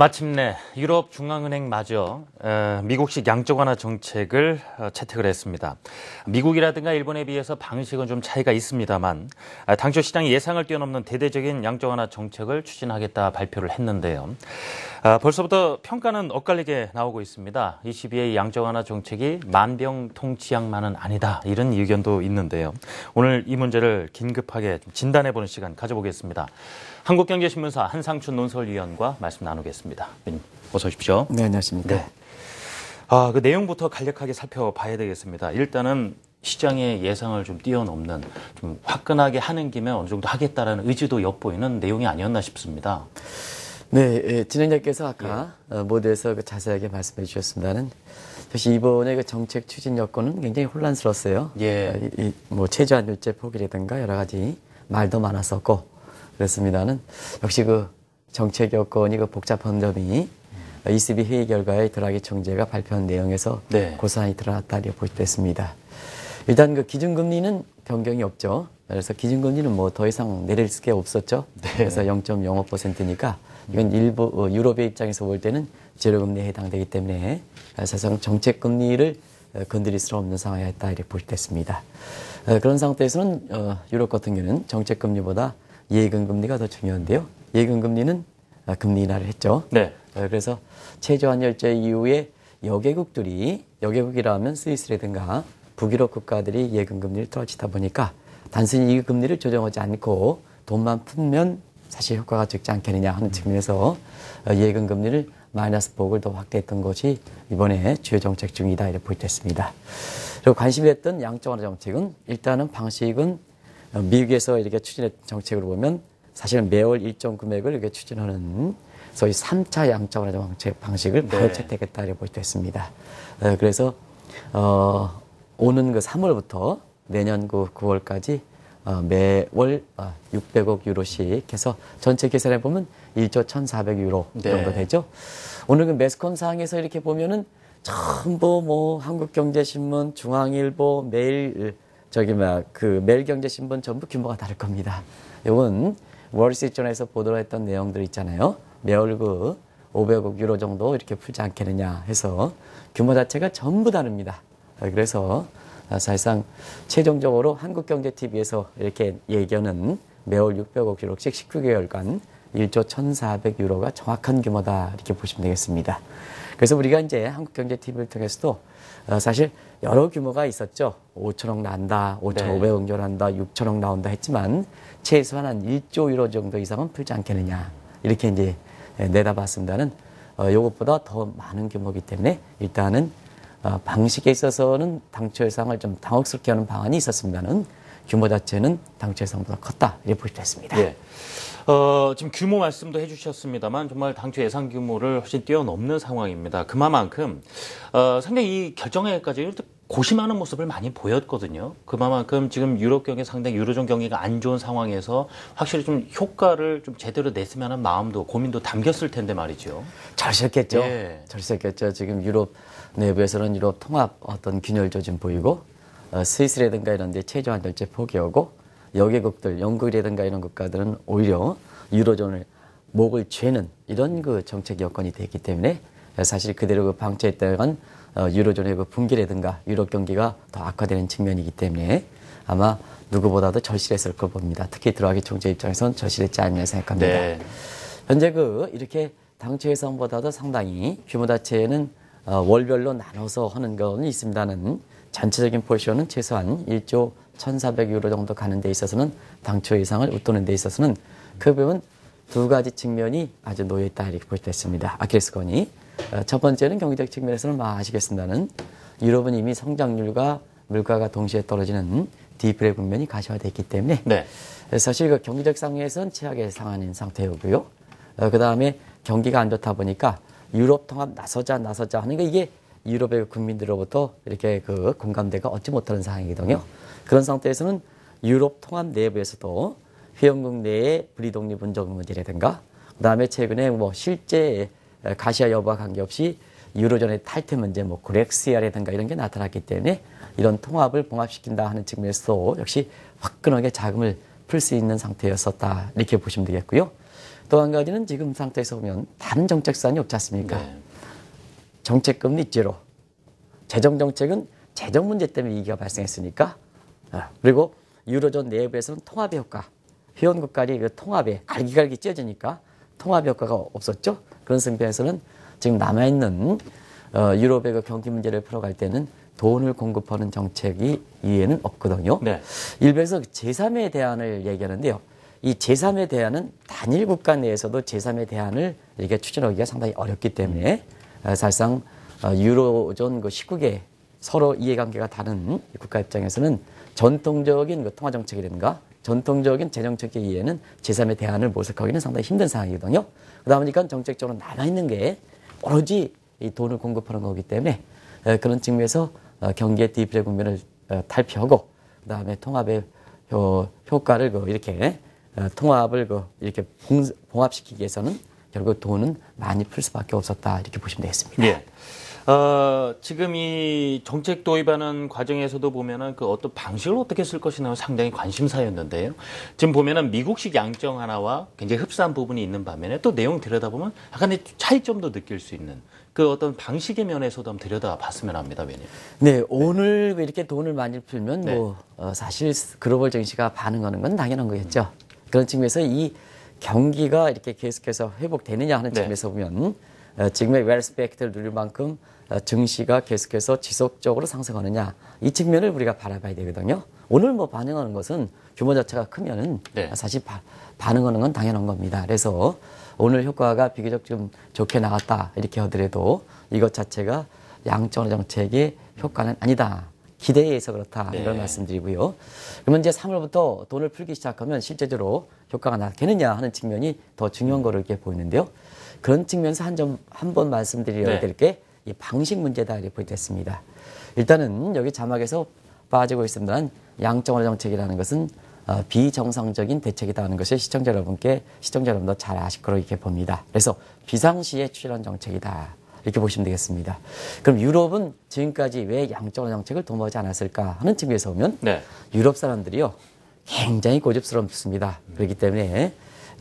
마침내 유럽 중앙은행마저 미국식 양적 완화 정책을 채택을 했습니다. 미국이라든가 일본에 비해서 방식은 좀 차이가 있습니다만 당초 시장의 예상을 뛰어넘는 대대적인 양적 완화 정책을 추진하겠다 발표를 했는데요. 벌써부터 평가는 엇갈리게 나오고 있습니다. ECB의 양적 완화 정책이 만병통치약만은 아니다, 이런 의견도 있는데요. 오늘 이 문제를 긴급하게 진단해보는 시간 가져보겠습니다. 한국경제신문사 한상춘 논설위원과 말씀 나누겠습니다. 어서 오십시오. 네, 안녕하십니까. 네. 그 내용부터 간략하게 살펴봐야 되겠습니다. 일단은 시장의 예상을 좀 뛰어넘는, 좀 화끈하게 하는 김에 어느 정도 하겠다라는 의지도 엿보이는 내용이 아니었나 싶습니다. 네, 진행자께서 아까 모두에서 자세하게 말씀해 주셨습니다는 사실 이번에 정책 추진 여건은 굉장히 혼란스러웠어요. 예. 최저환율제 포기라든가 여러 가지 말도 많았었고 그렇습니다는 역시 정책 여건이 복잡한 점이 ECB 회의 결과에 드라기 총재가 발표한 내용에서 고스란히 드러났다 이렇게 볼 수 있습니다. 일단 기준금리는 변경이 없죠. 그래서 기준금리는 더 이상 내릴 게 없었죠. 네. 그래서 0.05%니까 이건 일부 유럽의 입장에서 볼 때는 제로금리에 해당되기 때문에 사실상 정책금리를 건드릴 수 없는 상황이었다 이렇게 볼 수 있습니다. 그런 상태에서는 유럽 같은 경우는 정책금리보다 예금금리가 더 중요한데요. 예금금리는 금리 인하를 했죠. 네. 그래서 최저환율제 이후에 여개국이라면 스위스라든가 북유럽 국가들이 예금금리를 떨어지다 보니까 단순히 이 금리를 조정하지 않고 돈만 풀면 사실 효과가 적지 않겠느냐 하는 측면에서 예금금리를 마이너스 폭을 더 확대했던 것이 이번에 주요 정책 중이다 이렇게 볼 수 있습니다. 그리고 관심이 했던 양적 완화 정책은 일단은 방식은 미국에서 이렇게 추진했던 정책으로 보면 사실은 매월 일정 금액을 이렇게 추진하는 소위 3차 양적 완화 정책 방식을 바로 채택했다 이렇게 볼 수 있습니다. 그래서 오는 3월부터 내년 9월까지 매월 600억 유로씩 해서 전체 계산해 보면 1조 1,400유로 정도 되죠. 오늘 매스컴 사항에서 이렇게 보면은 전부 한국경제신문, 중앙일보, 매일경제신문 전부 규모가 다를 겁니다. 이건 월스트리트존에서 보도를 했던 내용들 있잖아요. 매월 500억 유로 정도 이렇게 풀지 않겠느냐 해서 규모 자체가 전부 다릅니다. 그래서 사실상 최종적으로 한국경제TV에서 이렇게 얘기하는 매월 600억 유로씩 19개월간 1조 1,400유로가 정확한 규모다 이렇게 보시면 되겠습니다. 그래서 우리가 이제 한국경제TV를 통해서도 사실 여러 규모가 있었죠. 5천억 난다, 5,500억 유로 난다, 6천억 나온다 했지만 최소한 한 1조 유로 정도 이상은 풀지 않겠느냐 이렇게 이제 내다봤습니다는 이것보다 더 많은 규모이기 때문에 일단은 방식에 있어서는 당초 예상을 좀 당혹스럽게 하는 방안이 있었습니다는 규모 자체는 당초 예상보다 컸다 이렇게 볼 수 있습니다. 예. 지금 규모 말씀도 해주셨습니다만 정말 당초 예상 규모를 훨씬 뛰어넘는 상황입니다. 그만큼 상당히 이 결정에까지 고심하는 모습을 많이 보였거든요. 그만큼 지금 유럽 경기 상당히 유로존 경기가 안 좋은 상황에서 확실히 좀 효과를 좀 제대로 냈으면 하는 마음도 고민도 담겼을 텐데 말이죠. 잘했겠죠. 예. 잘했겠죠. 지금 유럽 내부에서는 유럽 통합 어떤 균열도 좀 보이고 스위스라든가 이런 데 최저환율제 포기하고 여개국들 영국이라든가 이런 국가들은 오히려 유로존을 목을 죄는 이런 정책 여건이 됐기 때문에 사실 그대로 방치했다간 유로존의 붕괴라든가 유럽 경기가 더 악화되는 측면이기 때문에 아마 누구보다도 절실했을 걸 봅니다. 특히 드라기 총재 입장에서는 절실했지 않냐 생각합니다. 네. 현재 이렇게 당초 예상보다도 상당히 규모 자체는 월별로 나눠서 하는 건 있습니다는 전체적인 포지션은 최소한 1조 1,400유로 정도 가는 데 있어서는 당초 예상을 웃도는 데 있어서는 그 부분 두 가지 측면이 아주 놓여있다 이렇게 볼 수 있습니다. 아킬레스건이 첫 번째는 경제적 측면에서는 아시겠습니다는 유럽은 이미 성장률과 물가가 동시에 떨어지는 디플레 국면이 가시화됐기 때문에 사실 경제적 상황에서는 최악의 상황인 상태이고요. 그 다음에 경기가 안 좋다 보니까 유럽 통합 나서자 하는 게 이게 유럽의 국민들로부터 이렇게 공감대가 얻지 못하는 상황이거든요. 그런 상태에서는 유럽 통합 내부에서도 회원국 내의 분리독립 운정 문제라든가 그다음에 최근에 실제 가시화 여부와 관계없이 유로존의 탈퇴 문제, 그렉시아라든가 이런 게 나타났기 때문에 이런 통합을 봉합시킨다 하는 측면에서도 역시 화끈하게 자금을 풀 수 있는 상태였었다 이렇게 보시면 되겠고요. 또 한 가지는 지금 상태에서 보면 다른 정책 수단이 없지 않습니까? 네. 정책금리 제로. 재정정책은 재정 문제 때문에 위기가 발생했으니까. 그리고 유로존 내부에서는 통합의 효과. 회원국간이 그 통합에 갈기갈기 찢어지니까 통합의 효과가 없었죠. 그런 승패에서는 지금 남아있는 유럽의 그 경기 문제를 풀어갈 때는 돈을 공급하는 정책이 이외에는 없거든요. 네. 일부에서 제3의 대안을 얘기하는데요. 이 제3의 대안은 단일 국가 내에서도 제3의 대안을 이렇게 추진하기가 상당히 어렵기 때문에 사실상 유로존 그 19개 서로 이해관계가 다른 국가 입장에서는 전통적인 그 통화 정책이라든가 전통적인 재정책에 의해는 제3의 대안을 모색하기는 상당히 힘든 상황이거든요. 그러다 보니까 정책적으로 남아있는 게 오로지 이 돈을 공급하는 거기 때문에 그런 측면에서 경기의 디플레 국면을 탈피하고 그다음에 통합의 효과를 이렇게 통합을 이렇게 봉합시키기 위해서는 결국 돈은 많이 풀 수밖에 없었다 이렇게 보시면 되겠습니다. 예. 지금 이 정책 도입하는 과정에서도 보면은 그 어떤 방식을 어떻게 쓸 것이냐 상당히 관심사였는데요. 지금 보면은 미국식 양적 완화와 굉장히 흡사한 부분이 있는 반면에 또 내용 들여다보면 약간의 차이점도 느낄 수 있는 그 어떤 방식의 면에서도 한번 들여다봤으면 합니다, 위원님. 네, 오늘 이렇게 돈을 많이 풀면 네. 사실 글로벌 증시가 반응하는 건 당연한 거겠죠. 그런 측면에서 이 경기가 이렇게 계속해서 회복되느냐 하는 네. 측면에서 보면 지금의 웰스 팩트를 누릴 만큼 증시가 계속해서 지속적으로 상승하느냐 이 측면을 우리가 바라봐야 되거든요. 오늘 반응하는 것은 규모 자체가 크면은 네. 사실 반응하는 건 당연한 겁니다. 그래서 오늘 효과가 비교적 좀 좋게 나왔다 이렇게 하더라도 이것 자체가 양적 정책의 효과는 아니다. 기대에 의해서 그렇다 네. 이런 말씀드리고요. 그러면 이제 3월부터 돈을 풀기 시작하면 실제적으로 효과가 나겠느냐 하는 측면이 더 중요한 거로 이렇게 보이는데요. 그런 측면에서 한 번 말씀드려야 될 게 이 방식 문제다 이렇게 보였습니다. 일단은 여기 자막에서 빠지고 있습니다만 양적 완화 정책이라는 것은 비정상적인 대책이다 하는 것을 시청자 여러분도 잘 아실 거로 이렇게 봅니다. 그래서 비상시에 추진한 정책이다. 이렇게 보시면 되겠습니다. 그럼 유럽은 지금까지 왜 양적 완화 정책을 도모하지 않았을까 하는 측면에서 보면 유럽 사람들이요 굉장히 고집스럽습니다. 그렇기 때문에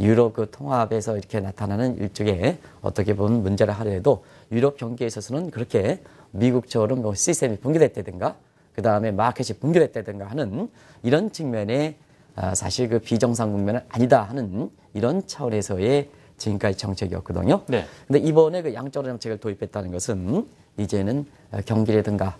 유럽 그 통합에서 이렇게 나타나는 일종의 어떻게 보면 문제를 하더라도 유럽 경기에 있어서는 그렇게 미국처럼 시스템이 붕괴됐다든가 그 다음에 마켓이 붕괴됐다든가 하는 이런 측면에 사실 그 비정상 국면은 아니다 하는 이런 차원에서의 지금까지 정책이었거든요. 네. 근데 이번에 그 양적 정책을 도입했다는 것은 이제는 경기라든가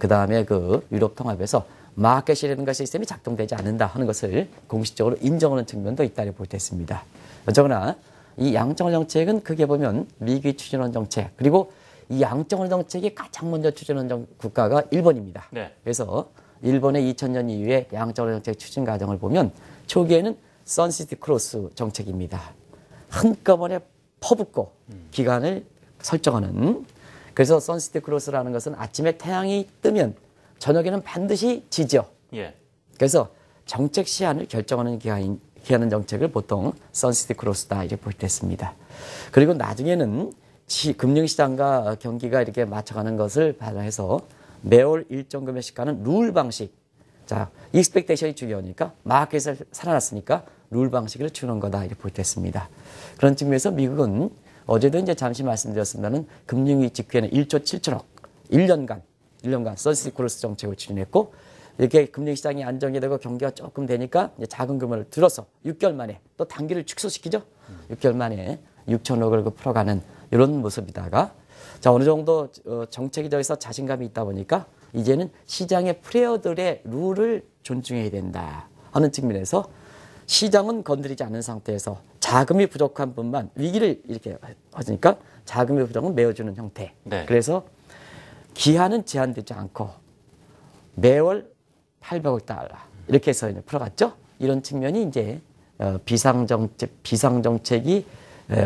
그 다음에 그 유럽 통합에서 마켓이라든가 시스템이 작동되지 않는다 하는 것을 공식적으로 인정하는 측면도 있다고 볼 수 있습니다. 어쩌거나 이 양적 정책은 크게 보면 미국이 추진한 정책 그리고 이 양적 정책이 가장 먼저 추진한 국가가 일본입니다. 네. 그래서 일본의 2000년 이후에 양적 정책 추진 과정을 보면 초기에는 선시티 크로스 정책입니다. 한꺼번에 퍼붓고 기간을 설정하는 그래서 선시티 크로스라는 것은 아침에 태양이 뜨면 저녁에는 반드시 지죠. 예. 그래서 정책 시한을 결정하는 기한은 정책을 보통 선시티 크로스다 이렇게 볼 때 했습니다. 그리고 나중에는 금융시장과 경기가 이렇게 맞춰가는 것을 발휘해서 매월 일정 금액씩 가는 룰 방식. 자, 익스펙테이션이 중요하니까 마켓에서 살아났으니까 룰 방식을 주는 거다 이렇게 볼 때 했습니다. 그런 측면에서 미국은 어제도 이제 잠시 말씀드렸습니다는 금융위 직후에는 1조 7천억 1년간 선시티 크로스 정책을 추진했고 이렇게 금융시장이 안정이 되고 경기가 조금 되니까 이제 작은 규모를 들어서 6개월 만에 또 단기를 축소시키죠. 6개월 만에 6천억을 풀어가는 이런 모습이다가 자 어느 정도 정책이 저기서 자신감이 있다 보니까 이제는 시장의 플레이어들의 룰을 존중해야 된다 하는 측면에서 시장은 건드리지 않는 상태에서 자금이 부족한 분만 위기를 이렇게 하니까 자금의 부족은 메워주는 형태. 네. 그래서 기한은 제한되지 않고 매월 800억 달러 이렇게 해서 이제 풀어갔죠. 이런 측면이 이제 비상정책이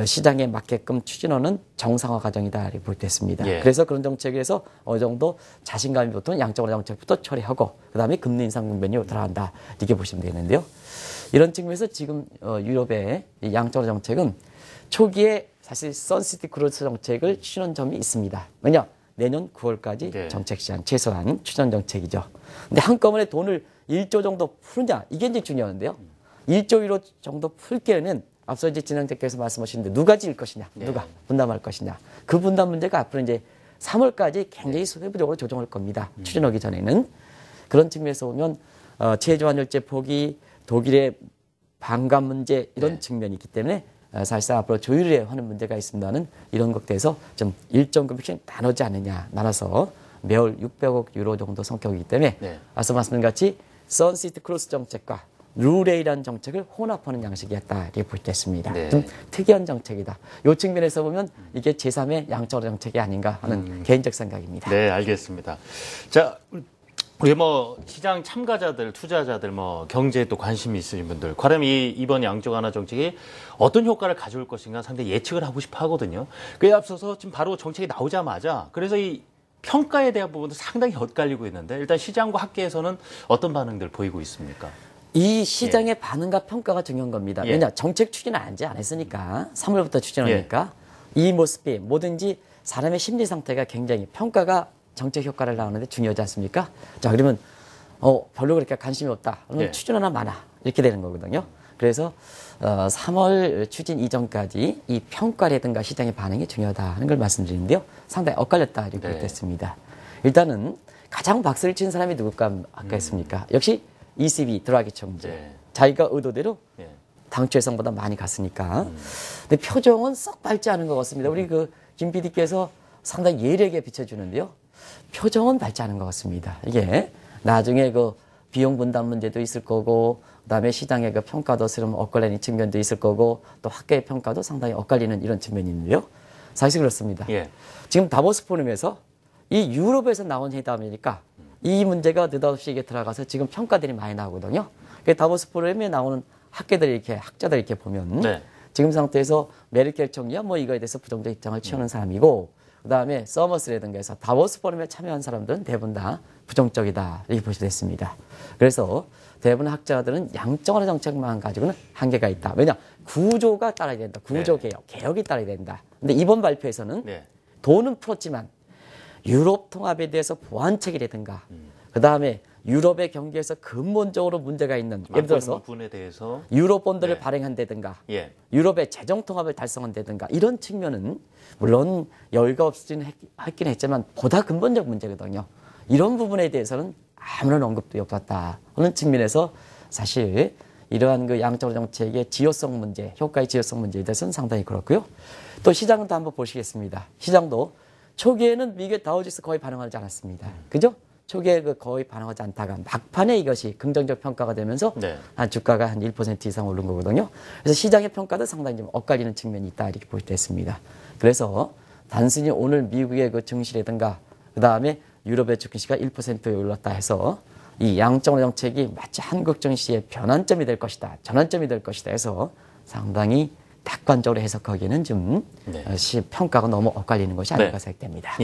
시장에 맞게끔 추진하는 정상화 과정이다 이렇게 볼 때 있습니다. 예. 그래서 그런 정책에서 어느 정도 자신감이 붙은 양적 완화 정책부터 처리하고 그다음에 금리 인상 국면이 들어간다 이렇게 보시면 되는데요. 이런 측면에서 지금 유럽의 양적 완화 정책은 초기에 사실 선시티 크로스 정책을 추진한 점이 있습니다. 왜냐? 내년 9월까지 네. 정책 시한 최소한 추진 정책이죠. 근데 한꺼번에 돈을 1조 정도 푸느냐 이게 이제 중요한데요. 1조 1호 정도 풀 때는 앞서 이제 진행자께서 말씀하셨는데 누가 지을 것이냐, 누가 분담할 것이냐. 그 분담 문제가 앞으로 이제 3월까지 굉장히 세부적으로 조정할 겁니다. 추진하기 전에는. 그런 측면에서 보면 체조환율제 포기, 독일의 반감 문제 이런 측면이 있기 때문에 사실상 앞으로 조율에 하는 문제가 있습니다는 이런 것들에서 좀 일정 금액씩 나누지 않느냐. 나눠서 매월 600억 유로 정도 성격이기 때문에 앞서 말씀드린 같이 선시티 크루스 정책과 루레이라는 정책을 혼합하는 양식이었다 이렇게 볼 수 있습니다. 좀 특이한 정책이다. 이 측면에서 보면 이게 제3의 양적 정책이 아닌가 하는 개인적 생각입니다. 네, 알겠습니다. 자, 우리 뭐 시장 참가자들, 투자자들, 뭐 경제에 또 관심이 있으신 분들, 과연 이번 양적 완화 정책이 어떤 효과를 가져올 것인가 상당히 예측을 하고 싶어 하거든요. 그에 앞서서 지금 바로 정책이 나오자마자 그래서 이 평가에 대한 부분도 상당히 엇갈리고 있는데 일단 시장과 학계에서는 어떤 반응들 보이고 있습니까? 이 시장의 반응과 평가가 중요한 겁니다. 왜냐, 정책 추진을 안 했으니까 3월부터 추진하니까 이 모습이 뭐든지 사람의 심리 상태가 굉장히 평가가 정책 효과를 나오는데 중요하지 않습니까? 자, 그러면 별로 그렇게 관심이 없다. 그러면 추진 하나 많아. 이렇게 되는 거거든요. 그래서 3월 추진 이전까지 이 평가라든가 시장의 반응이 중요하다 하는 걸 말씀드리는데요. 상당히 엇갈렸다 이렇게 됐습니다. 일단은 가장 박수를 친 사람이 누굴까 아까 했습니까? 역시 ECB 드라기 총재. 자기가 의도대로 당초 예상보다 많이 갔으니까. 근데 표정은 썩 밝지 않은 것 같습니다. 우리 김 PD께서 상당히 예리하게 비춰주는데요. 표정은 밝지 않은 것 같습니다. 이게 나중에 비용 분담 문제도 있을 거고, 그다음에 시장의 평가도 스름 엇갈리는 측면도 있을 거고, 또 학계의 평가도 상당히 엇갈리는 이런 측면이 있는데요. 사실 그렇습니다. 지금 다보스 포럼에서 이 유럽에서 나온 회담이니까 이 문제가 느닷없이 이게 들어가서 지금 평가들이 많이 나오거든요. 다보스 포럼에 나오는 학자들 이렇게 보면 지금 상태에서 메르켈 총리야 뭐 이거에 대해서 부정적 입장을 취하는 사람이고, 그다음에 서머스라든가 해서 다보스 포럼에 참여한 사람들은 대부분 다 부정적이다 이렇게 보시됐습니다. 그래서 대부분 학자들은 양적 완화 정책만 가지고는 한계가 있다. 왜냐, 구조가 따라야 된다. 구조 개혁, 개혁이 따라야 된다. 근데 이번 발표에서는 돈은 풀었지만 유럽 통합에 대해서 보완책이라든가 그다음에 유럽의 경기에서 근본적으로 문제가 있는, 예를 들어서 유럽 본드를 발행한다든가 유럽의 재정 통합을 달성한다든가 이런 측면은 물론 여유가 없긴 했지만 보다 근본적 문제거든요. 이런 부분에 대해서는 아무런 언급도 없었다 하는 측면에서 사실 이러한 양적 정책의 지효성 문제, 효과의 지효성 문제에 대해서는 상당히 그렇고요. 또 시장도 한번 보시겠습니다. 시장도 초기에는 미국의 다우지수 거의 반응하지 않았습니다. 그죠? 초기에 거의 반응하지 않다가 막판에 이것이 긍정적 평가가 되면서 한 주가가 한 1% 이상 오른 거거든요. 그래서 시장의 평가도 상당히 좀 엇갈리는 측면이 있다 이렇게 볼 수 있습니다. 그래서 단순히 오늘 미국의 증시라든가 그다음에 유럽의 주식시가 1% 올랐다 해서 이 양적 정책이 마치 한국 증시의 변환점이 될 것이다, 전환점이 될 것이다 해서 상당히 객관적으로 해석하기에는 좀 평가가 너무 엇갈리는 것이 아닐까 생각됩니다.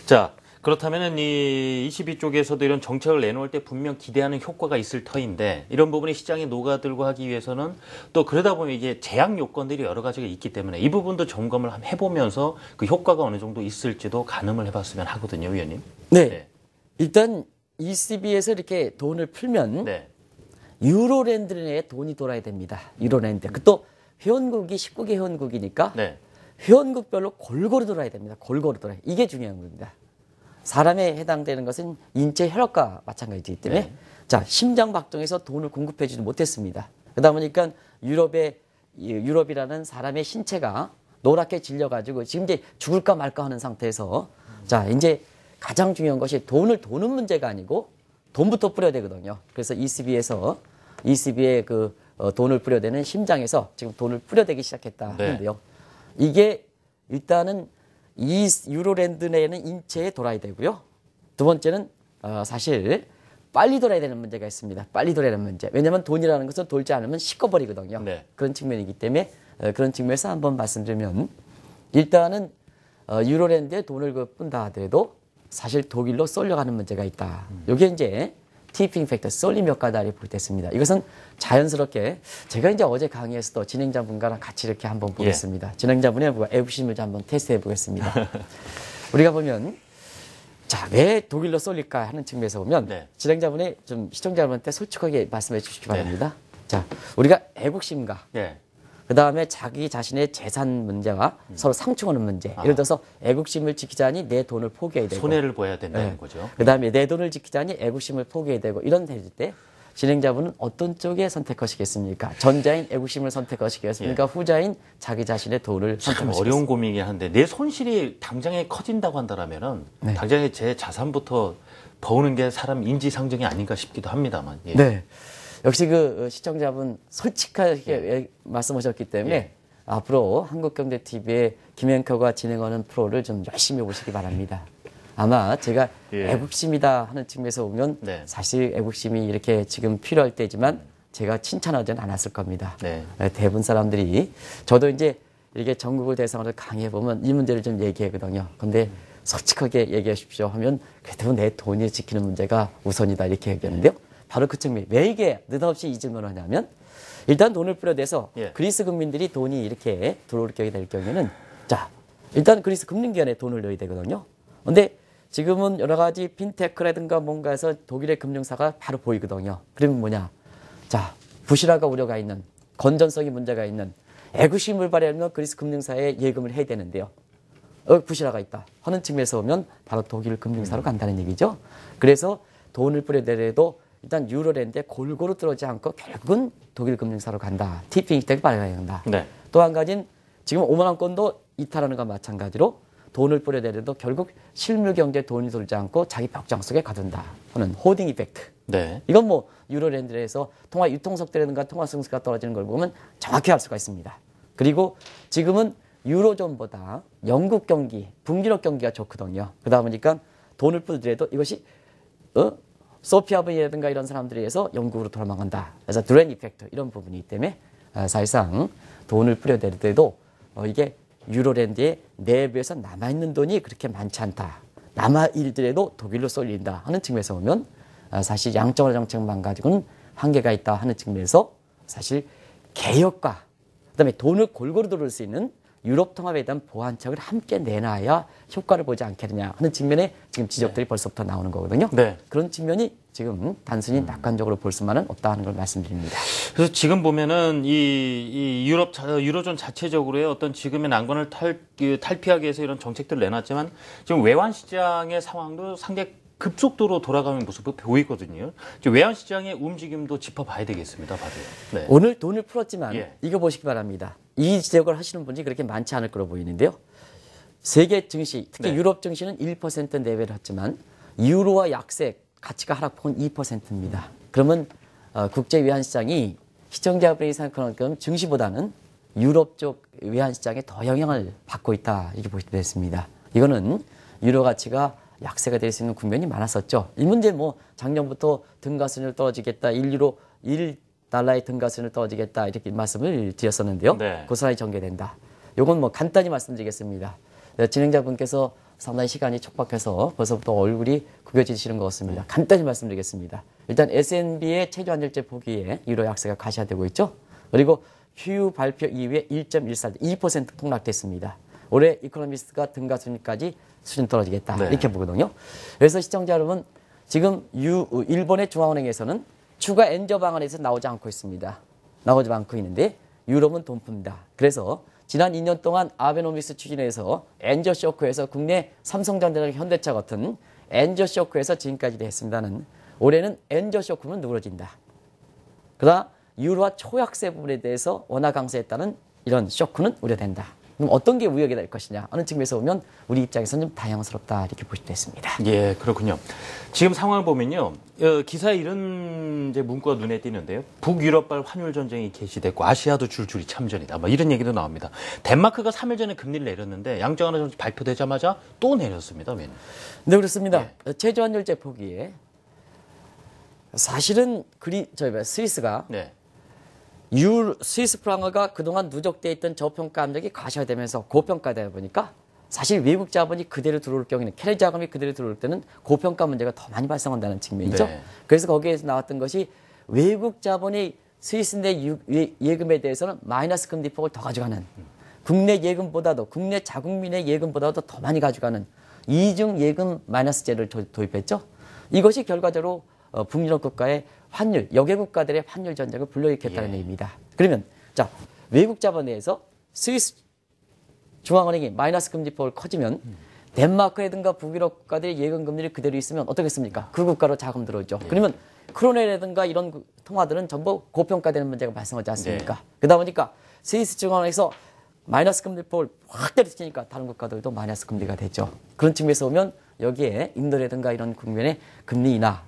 자, 그렇다면은 이 ECB 쪽에서도 이런 정책을 내놓을 때 분명 기대하는 효과가 있을 터인데 이런 부분이 시장에 녹아들고 하기 위해서는 또 그러다 보면 이게 제약 요건들이 여러 가지가 있기 때문에 이 부분도 점검을 한번 해보면서 그 효과가 어느 정도 있을지도 가늠을 해봤으면 하거든요, 위원님. 일단 ECB에서 이렇게 돈을 풀면 유로랜드 내에 돈이 돌아야 됩니다. 유로랜드. 또 회원국이 19개 회원국이니까 회원국별로 골고루 돌아야 됩니다. 골고루 돌아야. 이게 중요한 겁니다. 사람에 해당되는 것은 인체 혈압과 마찬가지이기 때문에 자, 심장 박동에서 돈을 공급해주지 못했습니다. 그러다 보니까 유럽이라는 사람의 신체가 노랗게 질려가지고 지금 이제 죽을까 말까 하는 상태에서 자, 이제 가장 중요한 것이 돈을 도는 문제가 아니고 돈부터 뿌려야 되거든요. 그래서 ECB의 돈을 뿌려대는 심장에서 지금 돈을 뿌려대기 시작했다 하는데요. 이게 일단은 이 유로랜드 내에는 인체에 돌아야 되고요. 두 번째는 사실 빨리 돌아야 되는 문제가 있습니다. 빨리 돌아야 되는 문제. 왜냐하면 돈이라는 것은 돌지 않으면 식어버리거든요. 그런 측면이기 때문에 그런 측면에서 한번 말씀드리면 일단은 유로랜드에 돈을 푼다 하더라도 사실 독일로 쏠려가는 문제가 있다. 이게 이제 티핑 팩터, 쏠림 효과다리 볼 때 있습니다. 이것은 자연스럽게 제가 이제 어제 강의에서도 진행자분과랑 같이 이렇게 한번 보겠습니다. 진행자분의 애부심을 한번 테스트해 보겠습니다. 우리가 보면 자, 왜 독일로 쏠릴까 하는 측면에서 보면 진행자분이 좀 시청자 여러분한테 솔직하게 말씀해 주시기 바랍니다. 자, 우리가 애국심과 그다음에 자기 자신의 재산 문제와 서로 상충하는 문제. 예를 들어서 애국심을 지키자니 내 돈을 포기해야 되고 손해를 보야 된다는 거죠. 그다음에 내 돈을 지키자니 애국심을 포기해야 되고 이런 될 때 진행자분은 어떤 쪽에 선택하시겠습니까? 전자인 애국심을 선택하시겠습니까? 후자인 자기 자신의 돈을 참 선택하시겠습니까? 어려운 고민이긴 한데 내 손실이 당장에 커진다고 한다면은 당장에 제 자산부터 버우는 게 사람 인지상정이 아닌가 싶기도 합니다만. 예. 네. 역시 그 시청자분 솔직하게 말씀하셨기 때문에 앞으로 한국경제TV의 김앵커가 진행하는 프로를 좀 열심히 보시기 바랍니다. 아마 제가 애국심이다 하는 측면에서 보면 사실 애국심이 이렇게 지금 필요할 때지만 제가 칭찬하지는 않았을 겁니다. 대부분 사람들이 저도 이제 이렇게 전국을 대상으로 강의해 보면 이 문제를 좀 얘기하거든요. 근데 솔직하게 얘기하십시오 하면 그래도 내 돈이 지키는 문제가 우선이다 이렇게 얘기하는데요. 바로 그 측면. 왜 이게 느닷없이 이 질문을 하냐면 일단 돈을 뿌려대서 그리스 국민들이 돈이 이렇게 들어올 경우에 될 경우에는 자 일단 그리스 금융기관에 돈을 넣어야 되거든요. 근데 지금은 여러 가지 핀테크라든가 뭔가 해서 독일의 금융사가 바로 보이거든요. 그러면 뭐냐. 자, 부실화가 우려가 있는, 건전성이 문제가 있는 애국심을 발휘하면 그리스 금융사에 예금을 해야 되는데요. 부실화가 있다 하는 측면에서 보면 바로 독일 금융사로 간다는 얘기죠. 그래서 돈을 뿌려대래도 일단 유로랜드에 골고루 들어오지 않고 결국은 독일 금융사로 간다. 티핑 혜택을 발휘해야 한다. 또 한 가지는 지금 5만 원권도 이탈하는 것과 마찬가지로 돈을 뿌려대려도 결국 실물 경제에 돈이 돌지 않고 자기 벽장 속에 가둔다 하는 호딩 이펙트. 이건 뭐 유로랜드에서 통화 유통속도라든가 통화 승수가 떨어지는 걸 보면 정확히 알 수가 있습니다. 그리고 지금은 유로존보다 영국 경기, 북유럽 경기가 좋거든요. 그러다 보니까 돈을 뿌리더라도 이것이 소피아브이라든가 이런 사람들에 의해서 영국으로 돌아망한다. 그래서 드레인 이펙트 이런 부분이기 때문에 사실상 돈을 뿌려대더라도 이게 유로랜드의 내부에서 남아있는 돈이 그렇게 많지 않다. 남아일더라도 독일로 쏠린다 하는 측면에서 보면 사실 양적완화 정책만 가지고는 한계가 있다 하는 측면에서 사실 개혁과 그다음에 돈을 골고루 들어올 수 있는 유럽 통합에 대한 보완책을 함께 내놔야 효과를 보지 않겠느냐 하는 측면에 지금 지적들이 벌써부터 나오는 거거든요. 그런 측면이 지금 단순히 낙관적으로 볼 수만은 없다 하는 걸 말씀드립니다. 그래서 지금 보면은 이 유로존 자체적으로의 어떤 지금의 난관을 탈피하기 위해서 이런 정책들을 내놨지만 지금 외환 시장의 상황도 상당히 급속도로 돌아가는 모습을 보이거든요. 외환 시장의 움직임도 짚어봐야 되겠습니다. 봐도요. 오늘 돈을 풀었지만 이거 보시기 바랍니다. 이 지적을 하시는 분이 그렇게 많지 않을 거로 보이는데요. 세계 증시, 특히 유럽 증시는 1% 내외를 했지만 유로와 약세 가치가 하락폭은 2%입니다. 그러면 국제 외환 시장이 시청자분이 생각하는 것처럼 증시보다는 유럽 쪽 외환 시장에 더 영향을 받고 있다 이렇게 보시면 되겠습니다. 이거는 유로 가치가 약세가 될 수 있는 국면이 많았었죠. 이 문제 뭐 작년부터 등가순위를 떨어지겠다, 1달러의 등가순위를 떨어지겠다 이렇게 말씀을 드렸었는데요. 고스란히 전개된다. 이건 뭐 간단히 말씀드리겠습니다. 진행자분께서 상당히 시간이 촉박해서 벌써부터 얼굴이 구겨지시는 것 같습니다. 간단히 말씀드리겠습니다. 일단 S&P의 최저 환율제 포기에 유로 약세가 가시화되고 있죠. 그리고 QE 발표 이후에 1.14, 2% 폭락됐습니다. 올해 이코노미스트가 등가순위까지 수준 떨어지겠다 이렇게 보거든요. 그래서 시청자 여러분 지금 일본의 중앙은행에서는 추가 엔저 방안에서 나오지 않고 있습니다. 나오지 않고 있는데 유럽은 돈 푼다. 그래서 지난 2년 동안 아베노믹스 추진해서 엔저 쇼크에서 국내 삼성전자나 현대차 같은 엔저 쇼크에서 지금까지 했습니다는 올해는 엔저 쇼크는 누그러진다. 그러나 유로와 초약세 부분에 대해서 원화 강세했다는 이런 쇼크는 우려된다. 그럼 어떤 게 우려가 될 것이냐 하는 측면에서 보면 우리 입장에서는 좀 다양스럽다 이렇게 보시면 됐습니다. 예, 그렇군요. 지금 상황을 보면요. 기사에 이런 이제 문구가 눈에 띄는데요. 북유럽발 환율 전쟁이 개시됐고 아시아도 줄줄이 참전이다. 뭐 이런 얘기도 나옵니다. 덴마크가 3일 전에 금리를 내렸는데 양적완화 정책 발표되자마자 또 내렸습니다. 왜냐? 네, 그렇습니다. 최저 환율제 포기에 사실은 스위스가 스위스 프랑어가 그동안 누적돼 있던 저평가 압력이 가시화되면서 고평가되다 보니까 사실 외국 자본이 그대로 들어올 경우에는 캐리 자금이 그대로 들어올 때는 고평가 문제가 더 많이 발생한다는 측면이죠. 그래서 거기에서 나왔던 것이 외국 자본이 스위스 내 예금에 대해서는 마이너스 금리폭을 더 가져가는 국내 예금보다도 국내 자국민의 예금보다도 더 많이 가져가는 이중 예금 마이너스제를 도입했죠. 이것이 결과적으로 북유럽 국가의 환율, 여개 국가들의 환율 전쟁을 불러일으켰다는 얘기입니다. 그러면 자 외국 자본에서 스위스 중앙은행이 마이너스 금리폭을 커지면 덴마크라든가 북유럽 국가들의 예금 금리를 그대로 있으면 어떻겠습니까? 그 국가로 자금 들어오죠. 그러면 크로네라든가 이런 통화들은 전부 고평가되는 문제가 발생하지 않습니까? 그러다 보니까 스위스 중앙은행에서 마이너스 금리폭을 확 때려치니까 다른 국가들도 마이너스 금리가 되죠. 그런 측면에서 보면 여기에 인도라든가 이런 국면의 금리 인하,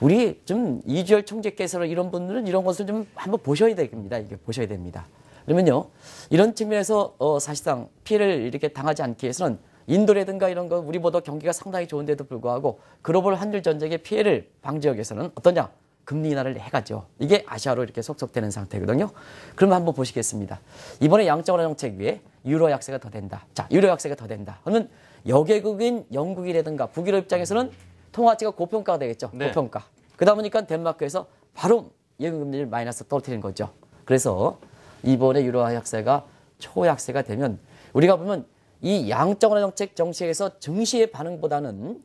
우리 좀 이주열 총재께서 이런 분들은 이런 것을 좀 한번 보셔야 됩니다. 이게 보셔야 됩니다. 그러면요, 이런 측면에서 사실상 피해를 이렇게 당하지 않기 위해서는 인도라든가 이런 거 우리보다 경기가 상당히 좋은데도 불구하고 글로벌 환율 전쟁의 피해를 방지하기 위해서는 어떠냐? 금리 인하를 해가죠. 이게 아시아로 이렇게 속속되는 상태거든요. 그러면 한번 보시겠습니다. 이번에 양적 완화 정책 위에 유로 약세가 더 된다. 자, 유로 약세가 더 된다. 그러면 여개국인 영국이라든가 북유럽 입장에서는 통화가치가 고평가가 되겠죠. 네. 고평가. 그러다 보니까 덴마크에서 바로 예금 금리를 마이너스 떨어뜨리는 거죠. 그래서 이번에 유로 약세가 초약세가 되면 우리가 보면 이 양적 완화 정책에서 증시의 반응보다는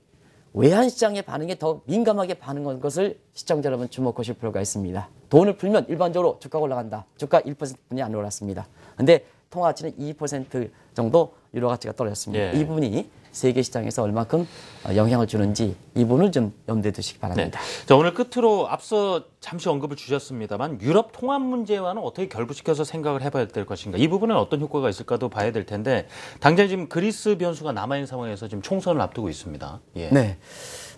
외환시장의 반응에 더 민감하게 반응한 것을 시청자 여러분 주목하실 필요가 있습니다. 돈을 풀면 일반적으로 주가가 올라간다. 주가 1%뿐이 안 올랐습니다. 근데 통화가치는 2% 정도 유로 가치가 떨어졌습니다. 예. 이 부분이 세계 시장에서 얼마큼 영향을 주는지 이 부분을 좀 염두에 두시기 바랍니다. 네. 자, 오늘 끝으로 앞서 잠시 언급을 주셨습니다만 유럽 통합 문제와는 어떻게 결부시켜서 생각을 해봐야 될 것인가. 이 부분은 어떤 효과가 있을까도 봐야 될 텐데 당장 지금 그리스 변수가 남아있는 상황에서 지금 총선을 앞두고 있습니다. 예. 네.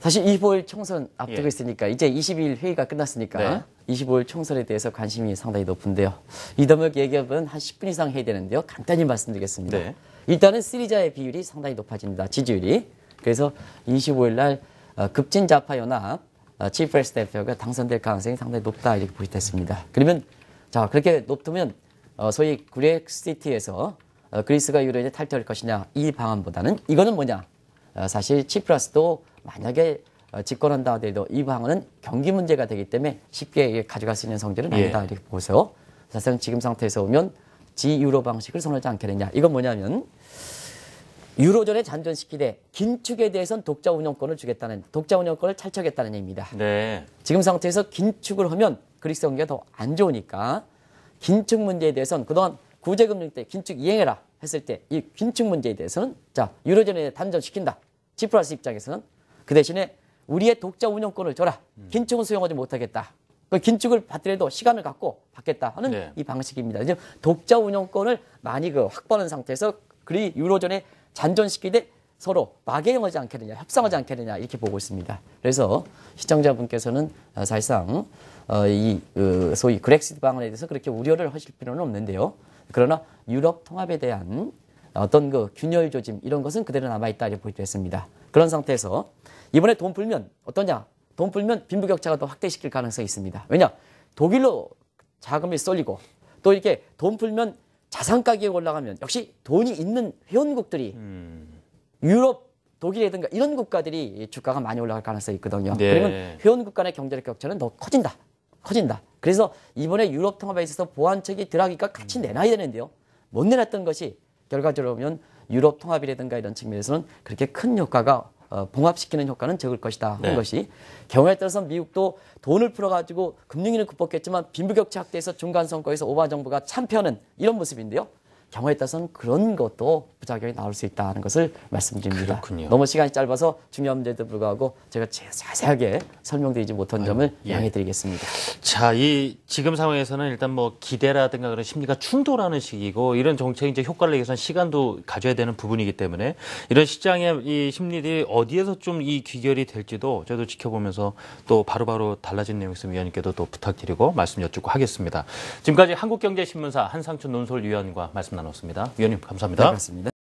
사실 25일 총선 앞두고 예. 있으니까 이제 22일 회의가 끝났으니까 네. 25일 총선에 대해서 관심이 상당히 높은데요. 이 대목 얘기하면 한 10분 이상 해야 되는데요. 간단히 말씀드리겠습니다. 네. 일단은 시리자의 비율이 상당히 높아집니다. 지지율이. 그래서 25일 날 급진 좌파 연합 치프레스 대표가 당선될 가능성이 상당히 높다 이렇게 보시됐습니다. 그러면 자 그렇게 높으면 소위 그렉시티에서 그리스가 유로에 탈퇴할 것이냐 이 방안보다는 이거는 뭐냐 사실 치프라스도 만약에 집권한다 하더라도 이 방안은 경기 문제가 되기 때문에 쉽게 가져갈 수 있는 성질은 아니다 이렇게 보세요. 사실상 지금 상태에서 보면 지유로 방식을 선호하지 않겠느냐. 이건 뭐냐면 유로존에 잔존시키되 긴축에 대해서는 독자 운영권을 주겠다는 독자 운영권을 찰떡했다는 얘기입니다. 네. 지금 상태에서 긴축을 하면 그리스 경기가 더 안 좋으니까 긴축 문제에 대해서는 그동안 구제금융 때 긴축 이행해라 했을 때 이 긴축 문제에 대해서는 자 유로존에 단절시킨다. 치프라스 입장에서는 그 대신에 우리의 독자 운영권을 줘라. 긴축은 수용하지 못하겠다. 그 긴축을 받더라도 시간을 갖고 받겠다 하는 네. 이 방식입니다. 이제 독자 운영권을 많이 확보하는 상태에서 그리 유로존에 잔존시키되 서로 막연하지 않겠느냐, 협상하지 않겠느냐 이렇게 보고 있습니다. 그래서 시청자분께서는 사실상 이 소위 그렉시트 방안에 대해서 그렇게 우려를 하실 필요는 없는데요. 그러나 유럽 통합에 대한 어떤 그 균열 조짐 이런 것은 그대로 남아 있다 이렇게 보여졌습니다. 그런 상태에서 이번에 돈 풀면 어떠냐? 돈 풀면 빈부격차가 더 확대시킬 가능성이 있습니다. 왜냐? 독일로 자금이 쏠리고 또 이렇게 돈 풀면 자산 가격이 올라가면 역시 돈이 있는 회원국들이 유럽, 독일이라든가 이런 국가들이 주가가 많이 올라갈 가능성이 있거든요. 네. 그러면 회원국 간의 경제적 격차는 더 커진다. 그래서 이번에 유럽 통합에 있어서 보완책이 들어가기가 같이 내놔야 되는데요. 못 내놨던 것이 결과적으로 보면 유럽 통합이라든가 이런 측면에서는 그렇게 큰 효과가 봉합시키는 효과는 적을 것이다 하는 네. 것이 경우에 따라서 미국도 돈을 풀어가지고 금융위는 극복했지만 빈부격차 확대에서 중간 선거에서 오바마 정부가 참패하는 이런 모습인데요. 경우에 따라서는 그런 것도 부작용이 나올 수 있다는 것을 말씀드립니다. 그렇군요. 너무 시간이 짧아서 중요한 문제에도 불구하고 제가 자세하게 설명드리지 못한 점을 예. 양해드리겠습니다. 자, 이 지금 상황에서는 일단 뭐 기대라든가 그런 심리가 충돌하는 시기고 이런 정책이 이제 효과를 내기 위해서는 시간도 가져야 되는 부분이기 때문에 이런 시장의 이 심리들이 어디에서 좀 이 귀결이 될지도 저도 지켜보면서 또 바로바로 달라진 내용 있으면 위원님께도 또 부탁드리고 말씀 여쭙고 하겠습니다. 지금까지 한국경제신문사 한상춘 논설위원과 말씀 나눴습니다. 위원님 감사합니다. 네, 그렇습니다.